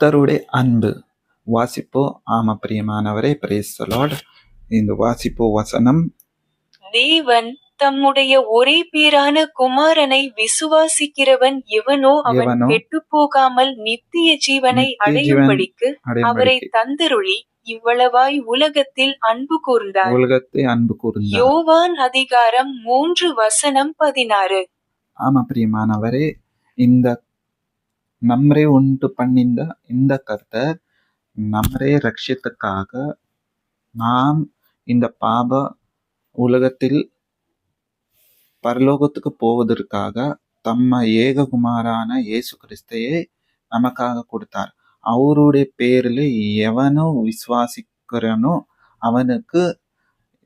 கர்த்தருடைய அன்பு வாசிப்போ. ஆம பிரியமானவரே, பிரேஸ் தி லார்ட். இந்த வாசிப்போ வசனம், தேவன் தம்முடைய ஒரே பேரான குமாரனை விசுவாசிக்கிறவன் எவனோ அவன் கெட்டுப்போகாமல் நித்திய ஜீவனை அடையும்படிக்கு அவரை தந்தருளி இவ்வளவாய் உலகத்தில் அன்பு கூர்ந்தார். யோவான் அதிகாரம் 3:16. ஆமா பிரியமானவரே, இந்த நம்மரே உண்டு பண்ணிந்த இந்த கர்த்தர் நம்மரே ரட்சித்துக்காக நாம் இந்த பாப உலகத்தில் பரலோகத்துக்கு போவதற்காக தம்ம ஏககுமாரான இயேசு கிறிஸ்தையே நமக்காக கொடுத்தார். அவருடைய பேரில் எவனோ விசுவாசிக்கிறனோ அவனுக்கு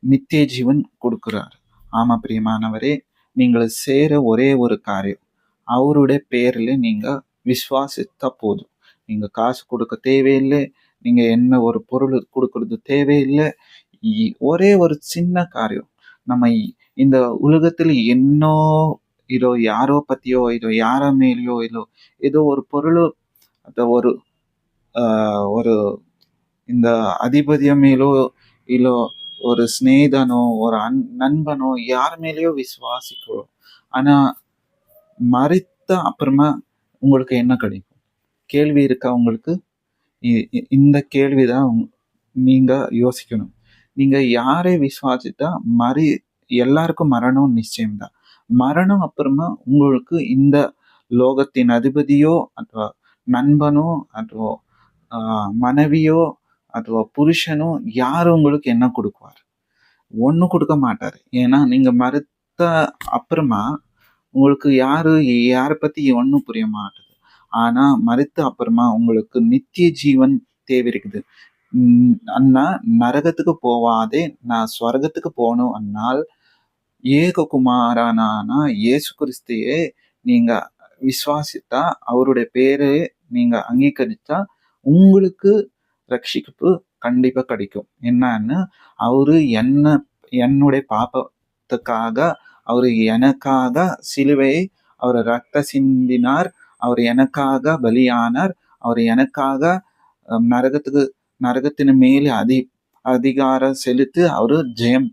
நித்திய ஜீவன் கொடுக்கிறார். ஆமா பிரியமானவரே, நீங்கள் சேர ஒரே ஒரு காரியம், அவருடைய பேரில் நீங்க விசுவாசித்தா போதும். நீங்க காசு கொடுக்க தேவையில்லை, நீங்க என்ன ஒரு பொருள் கொடுக்கறது தேவையில்லை. ஒரே ஒரு சின்ன காரியம், நம்ம இந்த உலகத்தில் என்னோ இதோ யாரோ பத்தியோ இதோ யார மேலேயோ இதோ ஏதோ ஒரு பொருள் ஒரு ஒரு இந்த அதிபதிய மேலோ இல்லோ ஒரு ஸ்நேகிதனோ ஒரு நண்பனோ யார் மேலேயோ விசுவாசிக்கிறோம். ஆனா மறித்த அப்புறமா உங்களுக்கு என்ன கிடைக்கும்? கேள்வி இருக்கா உங்களுக்கு? இந்த கேள்விதான் நீங்க யோசிக்கணும். நீங்க யாரை விசுவாசித்தா எல்லாருக்கும் மரணம் நிச்சயம்தான். மரணம் அப்புறமா உங்களுக்கு இந்த லோகத்தின் அதிபதியோ ಅಥವಾ நண்பனோ ಅಥವಾ மனைவியோ ಅಥವಾ புருஷனோ யாரு உங்களுக்கு என்ன கொடுக்குவார்? ஒன்றும் கொடுக்க மாட்டாரு. ஏன்னா நீங்க மறுத்த அப்புறமா உங்களுக்கு யாரை பத்தி ஒன்றும் புரிய மாட்டுது. ஆனா மறுத்த அப்புறமா உங்களுக்கு நித்திய ஜீவன் தேவை இருக்குது. அண்ணா நரகத்துக்கு போவாதே, நான் ஸ்வர்கத்துக்கு போகணும் அன்னால் ஏககுமாரனான இயேசு கிறிஸ்தையே நீங்க விசுவாசித்தா, அவருடைய பேரை நீங்க அங்கீகரித்தா உங்களுக்கு ரட்சிப்பு கண்டிப்பா கிடைக்கும். என்னன்னு, அவரு என்னுடைய பாபத்துக்காக அவரு எனக்காக சிலுவையை அவர் ரத்த சிந்தினார், அவர் எனக்காக பலியானார், அவர் எனக்காக நரகத்தின் மேலே அதிகாரம் செலுத்தி அவரு ஜெயம்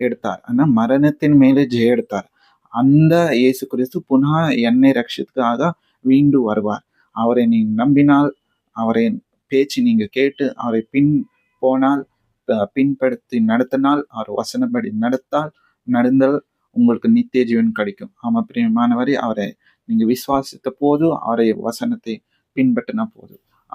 எடுத்தார். ஆனா மரணத்தின் மேலே ஜெயம் எடுத்தார். அந்த இயேசு கிறிஸ்து புனः என்னை ரட்சித்துக்காக வீண்டு வருவார். அவரை நீ நம்பினால், அவரை பேச்சு நீங்க கேட்டு அவரை பின்படுத்தி நடத்தினால், அவர் வசனப்படி நடந்தால் உங்களுக்கு நித்திய ஜீவன் கிடைக்கும். ஆமா பிரியமானவரே, அவரை நீங்க விசுவாசித்த போது அவரை வசனத்தை பின்பற்றின போது